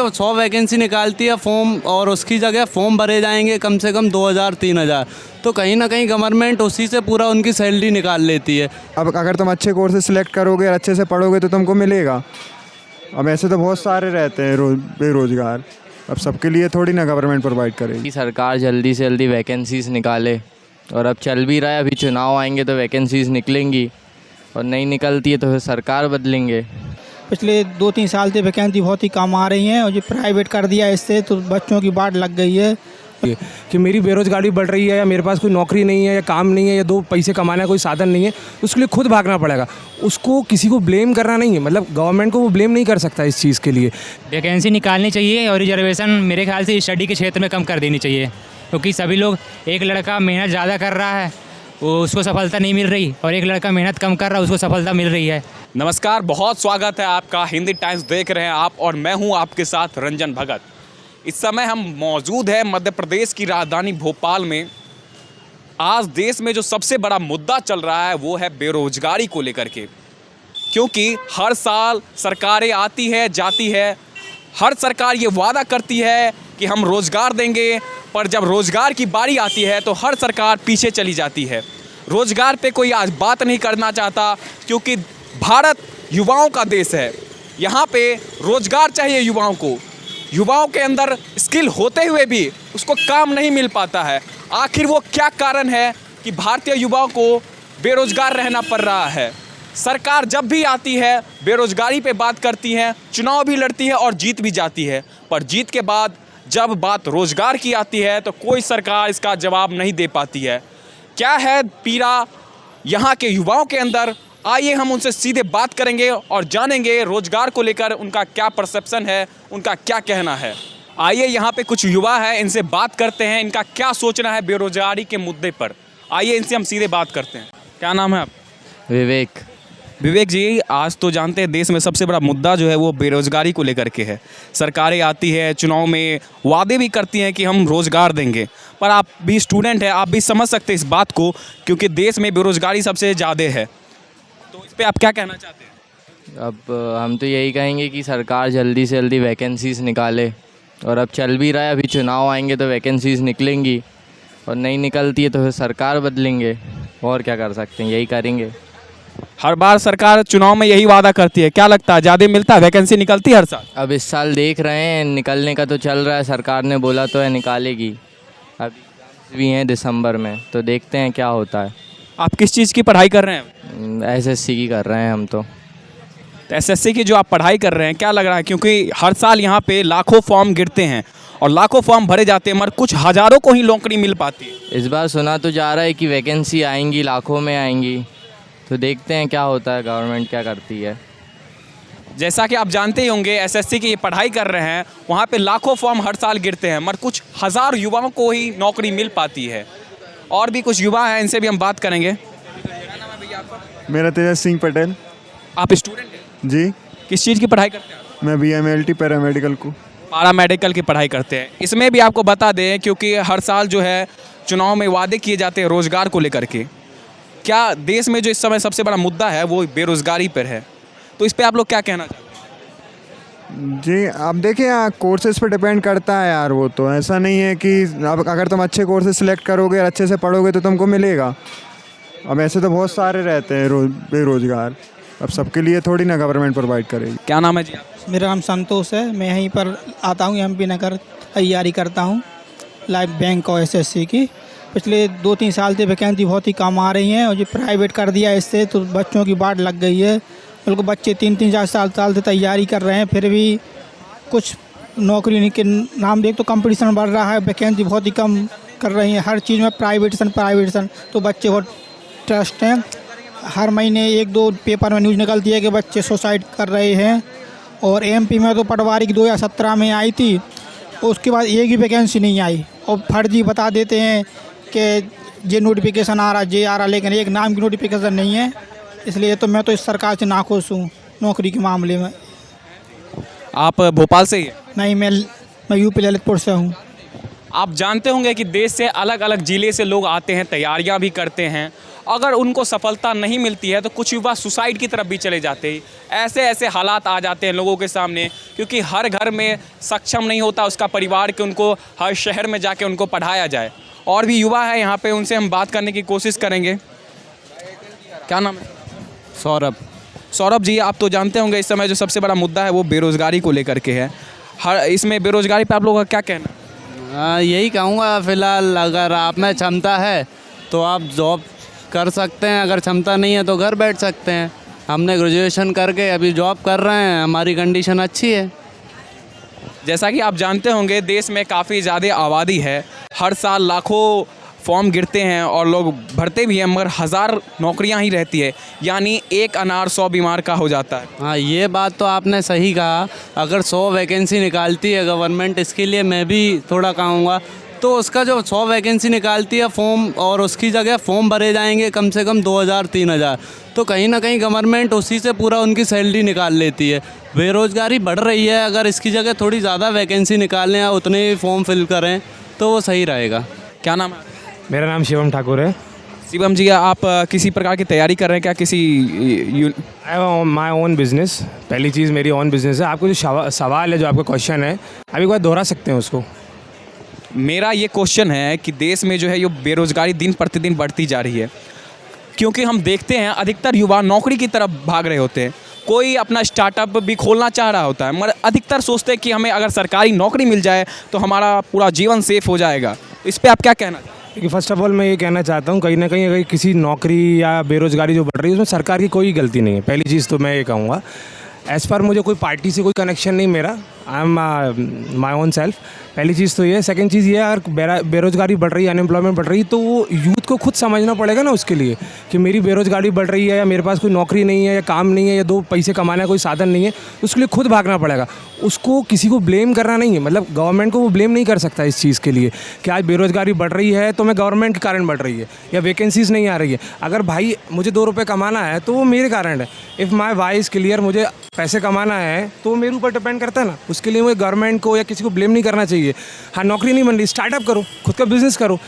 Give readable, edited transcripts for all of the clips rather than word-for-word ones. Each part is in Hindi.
100 वैकेंसी निकालती है फॉर्म, और उसकी जगह फॉर्म भरे जाएंगे कम से कम 2000-3000। तो कहीं ना कहीं गवर्नमेंट उसी से पूरा उनकी सैलरी निकाल लेती है। अब अगर तुम अच्छे कोर्सेज सिलेक्ट करोगे और अच्छे से पढ़ोगे तो तुमको मिलेगा। अब ऐसे तो बहुत सारे रहते हैं बेरोजगार, अब सबके लिए थोड़ी ना गवर्नमेंट प्रोवाइड करेगी। कि सरकार जल्दी से जल्दी वैकेंसीज़ निकाले, और अब चल भी रहा है, अभी चुनाव आएंगे तो वैकेंसीज़ निकलेंगी, और नहीं निकलती है तो फिर सरकार बदलेंगे। पिछले 2-3 साल से वैकेंसी बहुत ही कम आ रही हैं, और जो प्राइवेट कर दिया इससे तो बच्चों की बाट लग गई है कि मेरी बेरोजगारी बढ़ रही है, या मेरे पास कोई नौकरी नहीं है, या काम नहीं है, या 2 पैसे कमाने का कोई साधन नहीं है, उसके लिए खुद भागना पड़ेगा। उसको किसी को ब्लेम करना नहीं है, मतलब गवर्नमेंट को वो ब्लेम नहीं कर सकता इस चीज़ के लिए। वैकेंसी निकालनी चाहिए, और रिजर्वेशन मेरे ख्याल से स्टडी के क्षेत्र में कम कर देनी चाहिए, क्योंकि सभी लोग, एक लड़का मेहनत ज़्यादा कर रहा है वो उसको सफलता नहीं मिल रही, और एक लड़का मेहनत कम कर रहा है उसको सफलता मिल रही है। नमस्कार, बहुत स्वागत है आपका। हिंदी टाइम्स देख रहे हैं आप, और मैं हूं आपके साथ रंजन भगत। इस समय हम मौजूद हैं मध्य प्रदेश की राजधानी भोपाल में। आज देश में जो सबसे बड़ा मुद्दा चल रहा है वो है बेरोजगारी को लेकर के, क्योंकि हर साल सरकारें आती है जाती है, हर सरकार ये वादा करती है कि हम रोज़गार देंगे, पर जब रोज़गार की बारी आती है तो हर सरकार पीछे चली जाती है। रोज़गार पे कोई आज बात नहीं करना चाहता, क्योंकि भारत युवाओं का देश है। यहाँ पे रोज़गार चाहिए युवाओं को। युवाओं के अंदर स्किल होते हुए भी उसको काम नहीं मिल पाता है। आखिर वो क्या कारण है कि भारतीय युवाओं को बेरोज़गार रहना पड़ रहा है? सरकार जब भी आती है बेरोज़गारी पे बात करती है, चुनाव भी लड़ती है और जीत भी जाती है, पर जीत के बाद जब बात रोज़गार की आती है तो कोई सरकार इसका जवाब नहीं दे पाती है। क्या है पीड़ा यहाँ के युवाओं के अंदर? आइए हम उनसे सीधे बात करेंगे और जानेंगे रोज़गार को लेकर उनका क्या परसेप्शन है, उनका क्या कहना है। आइए यहाँ पे कुछ युवा हैं, इनसे बात करते हैं, इनका क्या सोचना है बेरोज़गारी के मुद्दे पर। आइए इनसे हम सीधे बात करते हैं। क्या नाम है आप? विवेक। विवेक जी, आज तो जानते हैं देश में सबसे बड़ा मुद्दा जो है वो बेरोज़गारी को लेकर के है। सरकारें आती है, चुनाव में वादे भी करती हैं कि हम रोज़गार देंगे, पर आप भी स्टूडेंट हैं, आप भी समझ सकते हैं इस बात को, क्योंकि देश में बेरोज़गारी सबसे ज़्यादा है। तो इस पर आप क्या कहना चाहते हैं? अब हम तो यही कहेंगे कि सरकार जल्दी से जल्दी वैकेंसीज़ निकाले, और अब चल भी रहा है, अभी चुनाव आएंगे तो वैकेंसीज़ निकलेंगी, और नहीं निकलती है तो फिर सरकार बदलेंगे। और क्या कर सकते हैं, यही करेंगे। हर बार सरकार चुनाव में यही वादा करती है, क्या लगता है ज़्यादा मिलता है? वैकेंसी निकलती है हर साल? अब इस साल देख रहे हैं, निकलने का तो चल रहा है, सरकार ने बोला तो है निकालेगी। अभी एग्जाम्स भी हैं दिसंबर में, तो देखते हैं क्या होता है। आप किस चीज़ की पढ़ाई कर रहे हैं? SSC की कर रहे हैं हम तो। SSC की जो आप पढ़ाई कर रहे हैं, क्या लग रहा है? क्योंकि हर साल यहाँ पे लाखों फॉर्म गिरते हैं और लाखों फॉर्म भरे जाते हैं, मगर कुछ हज़ारों को ही नौकरी मिल पाती है। इस बार सुना तो जा रहा है कि वैकेंसी आएंगी, लाखों में आएंगी, तो देखते हैं क्या होता है, गवर्नमेंट क्या करती है। जैसा कि आप जानते ही होंगे, SSC की ये पढ़ाई कर रहे हैं, वहाँ पे लाखों फॉर्म हर साल गिरते हैं, मगर कुछ हज़ार युवाओं को ही नौकरी मिल पाती है। और भी कुछ युवा हैं, इनसे भी हम बात करेंगे। मेरा तेजस सिंह पटेल। आप स्टूडेंट हैं जी। किस चीज़ की पढ़ाई करते हैं? मैं BMLT पैरामेडिकल को। पैरामेडिकल की पढ़ाई करते हैं। इसमें भी आपको बता दें, क्योंकि हर साल जो है चुनाव में वादे किए जाते हैं रोज़गार को लेकर के। क्या देश में जो इस समय सबसे बड़ा मुद्दा है वो बेरोज़गारी पर है, तो इस पर आप लोग क्या कहना चाहते हैं? जी, आप देखिए कोर्सेज पे डिपेंड करता है यार। वो तो ऐसा नहीं है कि अब अगर तुम अच्छे कोर्सेज सिलेक्ट करोगे और अच्छे से पढ़ोगे तो तुमको मिलेगा। अब ऐसे तो बहुत सारे रहते हैं बेरोजगार, अब सबके लिए थोड़ी ना गवर्नमेंट प्रोवाइड करेगी। क्या नाम है जी आप? मेरा नाम संतोष है, मैं यहीं पर आता हूँ, MP नगर तैयारी करता हूँ लाइफ बैंक और SSC की। पिछले 2-3 साल से वैकेंसी बहुत ही कम आ रही हैं, और जो प्राइवेट कर दिया इससे तो बच्चों की बाट लग गई है। बिल्कुल बच्चे 3-3 4 साल से तैयारी कर रहे हैं, फिर भी कुछ नौकरी के नाम देख तो कंपटीशन बढ़ रहा है, वैकेंसी बहुत ही कम कर रही हैं। हर चीज़ में प्राइवेटेशन, तो बच्चे बहुत ट्रस्ट हैं। हर महीने 1-2 पेपर में न्यूज़ निकलती है कि बच्चे सुसाइड कर रहे हैं। और MP में तो पटवारी की 2017 में आई थी, उसके बाद एक ही वैकेंसी नहीं आई, और फर्जी बता देते हैं कि ये नोटिफिकेशन आ रहा, लेकिन एक नाम की नोटिफिकेशन नहीं है। इसलिए तो मैं तो इस सरकार से नाखुश हूँ नौकरी के मामले में। आप भोपाल से ही हैं? नहीं, मैं UP ललितपुर से हूँ। आप जानते होंगे कि देश से अलग अलग ज़िले से लोग आते हैं, तैयारियां भी करते हैं, अगर उनको सफलता नहीं मिलती है तो कुछ युवा सुसाइड की तरफ भी चले जाते हैं। ऐसे ऐसे हालात आ जाते हैं लोगों के सामने, क्योंकि हर घर में सक्षम नहीं होता उसका परिवार कि उनको हर शहर में जाके उनको पढ़ाया जाए। और भी युवा है यहाँ पे, उनसे हम बात करने की कोशिश करेंगे। क्या नाम है? सौरभ। सौरभ जी, आप तो जानते होंगे इस समय जो सबसे बड़ा मुद्दा है वो बेरोज़गारी को लेकर के है। हर इसमें बेरोज़गारी पे आप लोगों का क्या कहना है? यही कहूँगा, फ़िलहाल अगर आप में क्षमता है तो आप जॉब कर सकते हैं, अगर क्षमता नहीं है तो घर बैठ सकते हैं। हमने ग्रेजुएशन करके अभी जॉब कर रहे हैं, हमारी कंडीशन अच्छी है। जैसा कि आप जानते होंगे देश में काफ़ी ज़्यादा आबादी है, हर साल लाखों फॉर्म गिरते हैं और लोग भरते भी हैं, मगर हज़ार नौकरियां ही रहती है, यानी एक अनार 100 बीमार का हो जाता है। हाँ, ये बात तो आपने सही कहा। अगर 100 वैकेंसी निकालती है गवर्नमेंट, इसके लिए मैं भी थोड़ा कहूँगा, तो उसका जो 100 वैकेंसी निकालती है फॉर्म, और उसकी जगह फॉर्म भरे जाएंगे कम से कम 2000-3000, तो कहीं ना कहीं गवर्नमेंट उसी से पूरा उनकी सैलरी निकाल लेती है। बेरोज़गारी बढ़ रही है, अगर इसकी जगह थोड़ी ज़्यादा वैकेंसी निकालें या उतने ही फॉर्म फिल करें तो वो सही रहेगा। क्या नाम है? मेरा नाम शिवम ठाकुर है। शिवम जी, आप किसी प्रकार की तैयारी कर रहे हैं क्या? किसी I have my own business. पहली चीज़ मेरी ओन बिज़नेस है। आपको जो सवाल है, जो आपका क्वेश्चन है, अभी एक बार दोहरा सकते हैं उसको? मेरा ये क्वेश्चन है कि देश में जो है ये बेरोज़गारी दिन प्रतिदिन बढ़ती जा रही है, क्योंकि हम देखते हैं अधिकतर युवा नौकरी की तरफ भाग रहे होते हैं। कोई अपना स्टार्टअप भी खोलना चाह रहा होता है, मगर अधिकतर सोचते हैं कि हमें अगर सरकारी नौकरी मिल जाए तो हमारा पूरा जीवन सेफ हो जाएगा। इस पर आप क्या कहना चाहते हैं? देखिए, फर्स्ट ऑफ ऑल मैं ये कहना चाहता हूँ, कहीं ना कहीं अगर किसी नौकरी या बेरोज़गारी जो बढ़ रही है उसमें सरकार की कोई गलती नहीं है। पहली चीज़ तो मैं ये कहूँगा, एज़ पर मुझे कोई पार्टी से कोई कनेक्शन नहीं मेरा। I am my own self. पहली चीज़ तो ये। सेकंड चीज़ ये, अगर बेरोज़गारी बढ़ रही है, अनएम्प्लॉयमेंट बढ़ रही है, तो वो यूथ को खुद समझना पड़ेगा ना उसके लिए, कि मेरी बेरोज़गारी बढ़ रही है या मेरे पास कोई नौकरी नहीं है या काम नहीं है या 2 पैसे कमाने का कोई साधन नहीं है, उसके लिए खुद भागना पड़ेगा। उसको किसी को ब्लेम करना नहीं है, मतलब गवर्नमेंट को वो ब्लेम नहीं कर सकता इस चीज़ के लिए कि आज बेरोज़गारी बढ़ रही है तो मैं गवर्नमेंट के कारण बढ़ रही है या वैकेंसीज़ नहीं आ रही है। अगर भाई मुझे 2 रुपये कमाना है तो वो मेरे कारण है। If my why is clear, मुझे पैसे कमाना है तो वो मेरे ऊपर डिपेंड करता है ना। उसके लिए मुझे गवर्नमेंट को या किसी को ब्लेम नहीं करना चाहिए। हाँ, नौकरी नहीं बन रही, स्टार्टअप करो, खुद का बिज़नेस करो।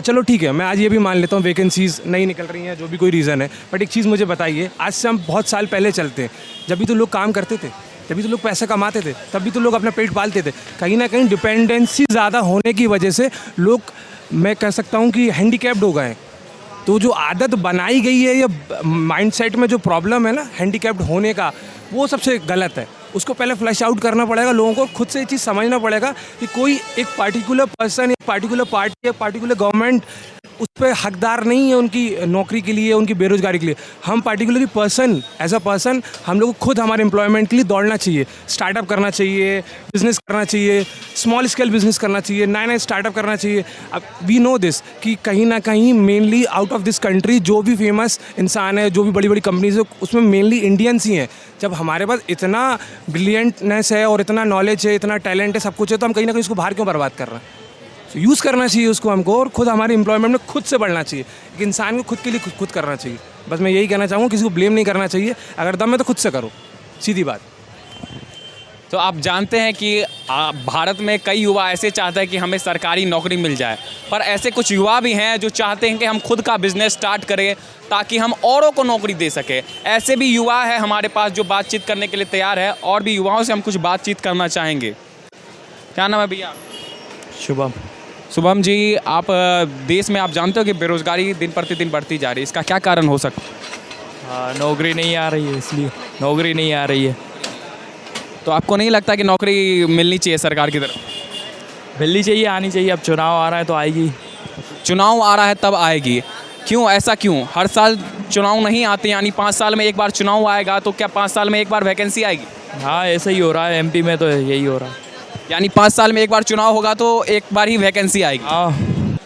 चलो ठीक है, मैं आज ये भी मान लेता हूँ वैकेंसीज़ नहीं निकल रही हैं, जो भी कोई रीज़न है, बट एक चीज़ मुझे बताइए, आज से हम बहुत साल पहले चलते हैं, जब भी तो लोग काम करते थे, जब भी तो लोग पैसा कमाते थे, तब भी तो लोग अपना पेट पालते थे। कहीं ना कहीं डिपेंडेंसी ज़्यादा होने की वजह से लोग, मैं कह सकता हूँ कि हैंडीकैप्ड हो गए हैं। तो जो आदत बनाई गई है या माइंडसेट में जो प्रॉब्लम है ना हैंडीकैप्ड होने का, वो सबसे गलत है। उसको पहले फ्लैश आउट करना पड़ेगा। लोगों को खुद से ये चीज़ समझना पड़ेगा कि कोई एक पार्टिकुलर पर्सन या पार्टिकुलर पार्टी या पार्टिकुलर गवर्नमेंट उस पर हकदार नहीं है उनकी नौकरी के लिए, उनकी बेरोज़गारी के लिए। हम particularly person, as a person, हम लोग को खुद हमारे एम्प्लॉयमेंट के लिए दौड़ना चाहिए, स्टार्टअप करना चाहिए, बिज़नेस करना चाहिए, स्मॉल स्केल बिज़नेस करना चाहिए, नए स्टार्टअप करना चाहिए। अब वी नो दिस कि कहीं ना कहीं mainly out of this country जो भी फेमस इंसान है, जो भी बड़ी बड़ी कंपनीज है, उसमें मेनली इंडियंस ही हैं। जब हमारे पास इतना ब्रिलियंटनेस है और इतना नॉलेज है, इतना टैलेंट है, सब कुछ है, तो हम कहीं ना कहीं उसको बाहर क्यों बर्बाद कर रहे हैं? यूज़ करना चाहिए उसको हमको, और खुद हमारे एम्प्लॉयमेंट में खुद से बढ़ना चाहिए। एक इंसान को खुद के लिए खुद करना चाहिए। बस मैं यही कहना चाहूँगा, किसी को ब्लेम नहीं करना चाहिए। अगर दम है तो खुद से करो, सीधी बात। तो आप जानते हैं कि भारत में कई युवा ऐसे चाहते हैं कि हमें सरकारी नौकरी मिल जाए, पर ऐसे कुछ युवा भी हैं जो चाहते हैं कि हम खुद का बिजनेस स्टार्ट करें ताकि हम औरों को नौकरी दे सकें। ऐसे भी युवा है हमारे पास जो बातचीत करने के लिए तैयार है, और भी युवाओं से हम कुछ बातचीत करना चाहेंगे। क्या नाम है भैया? शुभम। शुभम जी, आप देश में आप जानते हो कि बेरोज़गारी दिन प्रतिदिन बढ़ती जा रही है, इसका क्या कारण हो सकता है? हाँ, नौकरी नहीं आ रही है, इसलिए नौकरी नहीं आ रही है। तो आपको नहीं लगता कि नौकरी मिलनी चाहिए सरकार की तरफ? मिलनी चाहिए, आनी चाहिए। अब चुनाव आ रहा है तो आएगी। चुनाव आ रहा है तब आएगी? क्यों, ऐसा क्यों? हर साल चुनाव नहीं आते, यानी 5 साल में एक बार चुनाव आएगा, तो क्या 5 साल में एक बार वैकेंसी आएगी? हाँ, ऐसा ही हो रहा है, एमपी में तो यही हो रहा है। यानी 5 साल में एक बार चुनाव होगा तो एक बार ही वैकेंसी आएगी। हाँ।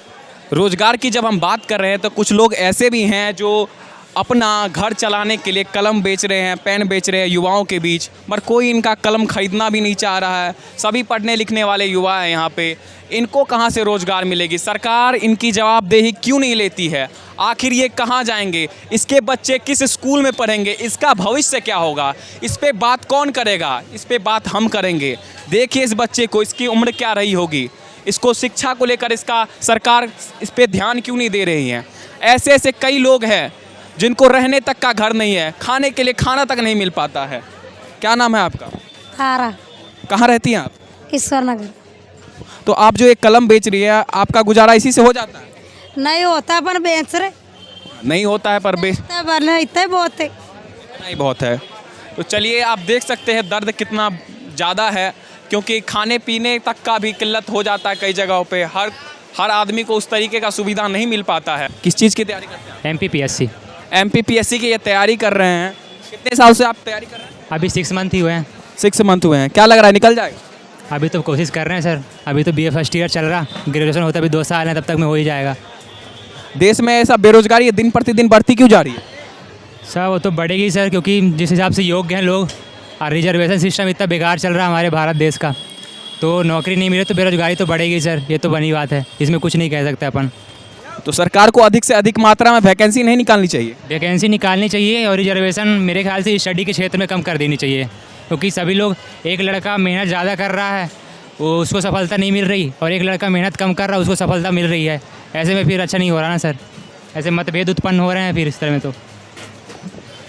रोजगार की जब हम बात कर रहे हैं तो कुछ लोग ऐसे भी हैं जो अपना घर चलाने के लिए कलम बेच रहे हैं, पेन बेच रहे हैं युवाओं के बीच, पर कोई इनका कलम खरीदना भी नहीं चाह रहा है। सभी पढ़ने लिखने वाले युवा हैं यहाँ पे, इनको कहाँ से रोज़गार मिलेगी? सरकार इनकी जवाबदेही क्यों नहीं लेती है? आखिर ये कहाँ जाएंगे? इसके बच्चे किस स्कूल में पढ़ेंगे? इसका भविष्य क्या होगा? इस पे बात कौन करेगा? इस पे बात हम करेंगे। देखिए इस बच्चे को, इसकी उम्र क्या रही होगी, इसको शिक्षा को लेकर इसका सरकार इस पे ध्यान क्यों नहीं दे रही है? ऐसे ऐसे कई लोग हैं जिनको रहने तक का घर नहीं है, खाने के लिए खाना तक नहीं मिल पाता है। क्या नाम है आपका? तारा, कहाँ रहती हैं आप? ईश्वर नगर। तो आप जो एक कलम बेच रही है, आपका गुजारा इसी से हो जाता है? नहीं होता पर बेच रहे, नहीं होता है पर बेच इतना बहुत है। नहीं बहुत है। तो चलिए आप देख सकते हैं दर्द कितना ज़्यादा है, क्योंकि खाने पीने तक का भी किल्लत हो जाता है कई जगहों पे। हर आदमी को उस तरीके का सुविधा नहीं मिल पाता है। किस चीज़ की तैयारी करते हैं? MPPSC। MPPSC की ये तैयारी कर रहे हैं। कितने साल से आप तैयारी कर रहे हैं? अभी 6 मंथ ही हुए हैं। 6 मंथ हुए हैं। क्या लग रहा है निकल जाएगा? अभी तो कोशिश कर रहे हैं सर, अभी तो BA फर्स्ट ईयर चल रहा, ग्रेजुएशन होता भी 2 साल है, तब तक में हो ही जाएगा। देश में ऐसा बेरोजगारी दिन प्रतिदिन बढ़ती क्यों जा रही है? सर वो तो बढ़ेगी सर, क्योंकि जिस हिसाब से योग्य हैं लोग और रिजर्वेशन सिस्टम इतना बेकार चल रहा है हमारे भारत देश का, तो नौकरी नहीं मिले तो बेरोजगारी तो बढ़ेगी सर, ये तो बनी बात है, इसमें कुछ नहीं कह सकते अपन। तो सरकार को अधिक से अधिक मात्रा में वैकेंसी नहीं निकालनी चाहिए? वैकेंसी निकालनी चाहिए और रिजर्वेशन मेरे ख्याल से स्टडी के क्षेत्र में कम कर देनी चाहिए, क्योंकि सभी लोग, एक लड़का मेहनत ज़्यादा कर रहा है वो उसको सफलता नहीं मिल रही, और एक लड़का मेहनत कम कर रहा है उसको सफलता मिल रही है। ऐसे में फिर अच्छा नहीं हो रहा ना सर, ऐसे मतभेद उत्पन्न हो रहे हैं फिर इस तरह में।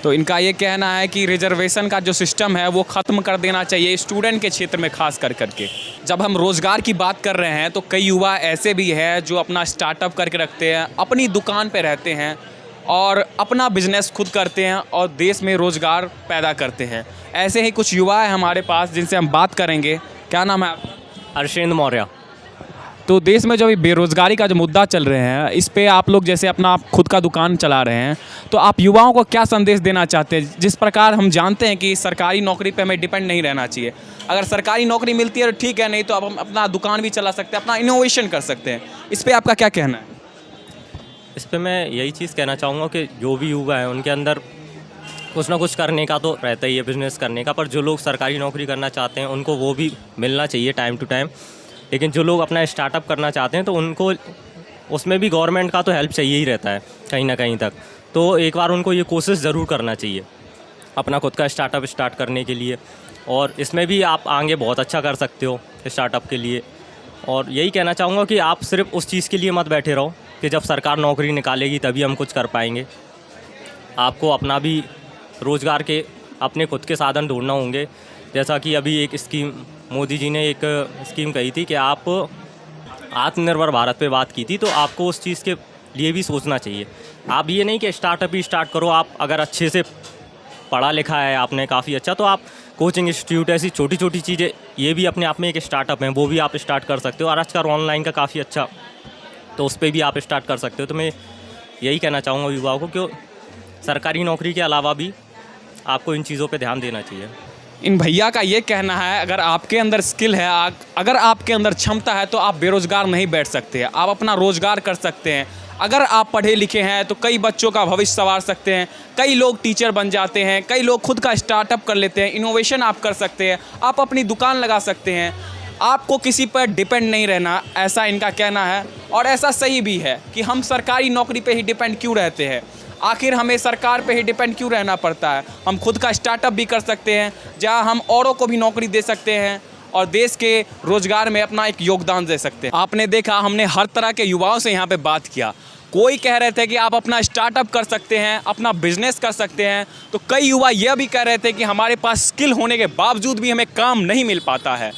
तो इनका ये कहना है कि रिजर्वेशन का जो सिस्टम है वो ख़त्म कर देना चाहिए स्टूडेंट के क्षेत्र में खास करके। जब हम रोज़गार की बात कर रहे हैं तो कई युवा ऐसे भी हैं जो अपना स्टार्टअप करके रखते हैं, अपनी दुकान पे रहते हैं और अपना बिजनेस खुद करते हैं और देश में रोज़गार पैदा करते हैं। ऐसे ही कुछ युवा हैं हमारे पास जिनसे हम बात करेंगे। क्या नाम है आपका? अर्शेंद्र मौर्य। तो देश में जो अभी बेरोज़गारी का जो मुद्दा चल रहे हैं, इस पे आप लोग जैसे अपना आप खुद का दुकान चला रहे हैं, तो आप युवाओं को क्या संदेश देना चाहते हैं? जिस प्रकार हम जानते हैं कि सरकारी नौकरी पे हमें डिपेंड नहीं रहना चाहिए। अगर सरकारी नौकरी मिलती है तो ठीक है, नहीं तो अब हम अपना दुकान भी चला सकते हैं, अपना इनोवेशन कर सकते हैं। इस पर आपका क्या कहना है? इस पर मैं यही चीज़ कहना चाहूँगा कि जो भी युवा है उनके अंदर कुछ ना कुछ करने का तो रहता ही है, बिज़नेस करने का, पर जो लोग सरकारी नौकरी करना चाहते हैं उनको वो भी मिलना चाहिए टाइम टू टाइम। लेकिन जो लोग अपना स्टार्टअप करना चाहते हैं तो उनको उसमें भी गवर्नमेंट का तो हेल्प चाहिए ही रहता है कहीं ना कहीं तक। तो एक बार उनको ये कोशिश ज़रूर करना चाहिए अपना खुद का स्टार्टअप स्टार्ट करने के लिए, और इसमें भी आप आगे बहुत अच्छा कर सकते हो स्टार्टअप के लिए। और यही कहना चाहूँगा कि आप सिर्फ उस चीज़ के लिए मत बैठे रहो कि जब सरकार नौकरी निकालेगी तभी हम कुछ कर पाएंगे। आपको अपना भी रोज़गार के अपने खुद के साधन ढूंढना होंगे। जैसा कि अभी एक स्कीम मोदी जी ने एक स्कीम कही थी कि आप आत्मनिर्भर भारत पे बात की थी, तो आपको उस चीज़ के लिए भी सोचना चाहिए। आप ये नहीं कि स्टार्टअप ही स्टार्ट करो, आप अगर अच्छे से पढ़ा लिखा है आपने काफ़ी अच्छा, तो आप कोचिंग इंस्टीट्यूट ऐसी छोटी छोटी चीज़ें, ये भी अपने आप में एक स्टार्टअप है, वो भी आप स्टार्ट कर सकते हो। और आजकल ऑनलाइन का काफ़ी अच्छा, तो उस पर भी आप स्टार्ट कर सकते हो। तो मैं यही कहना चाहूँगा युवाओं को कि सरकारी नौकरी के अलावा भी आपको इन चीज़ों पे ध्यान देना चाहिए। इन भैया का ये कहना है, अगर आपके अंदर स्किल है, अगर आपके अंदर क्षमता है तो आप बेरोज़गार नहीं बैठ सकते, आप अपना रोज़गार कर सकते हैं। अगर आप पढ़े लिखे हैं तो कई बच्चों का भविष्य संवार सकते हैं, कई लोग टीचर बन जाते हैं, कई लोग खुद का स्टार्टअप कर लेते हैं, इनोवेशन आप कर सकते हैं, आप अपनी दुकान लगा सकते हैं। आपको किसी पर डिपेंड नहीं रहना, ऐसा इनका कहना है। और ऐसा सही भी है कि हम सरकारी नौकरी पे ही डिपेंड क्यों रहते हैं, आखिर हमें सरकार पे ही डिपेंड क्यों रहना पड़ता है। हम खुद का स्टार्टअप भी कर सकते हैं जहां हम औरों को भी नौकरी दे सकते हैं और देश के रोज़गार में अपना एक योगदान दे सकते हैं। आपने देखा, हमने हर तरह के युवाओं से यहाँ पे बात किया। कोई कह रहे थे कि आप अपना स्टार्टअप कर सकते हैं, अपना बिजनेस कर सकते हैं, तो कई युवा यह भी कह रहे थे कि हमारे पास स्किल होने के बावजूद भी हमें काम नहीं मिल पाता है।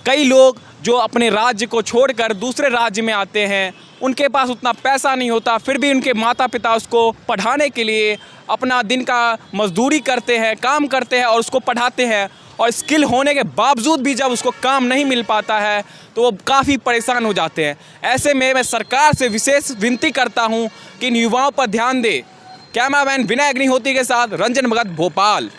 कई लोग जो अपने राज्य को छोड़कर दूसरे राज्य में आते हैं, उनके पास उतना पैसा नहीं होता, फिर भी उनके माता पिता उसको पढ़ाने के लिए अपना दिन का मजदूरी करते हैं, काम करते हैं और उसको पढ़ाते हैं। और स्किल होने के बावजूद भी जब उसको काम नहीं मिल पाता है तो वो काफ़ी परेशान हो जाते हैं। ऐसे में मैं सरकार से विशेष विनती करता हूँ कि इन युवाओं पर ध्यान दे। कैमरामैन विनय अग्निहोत्री के साथ रंजन भगत, भोपाल।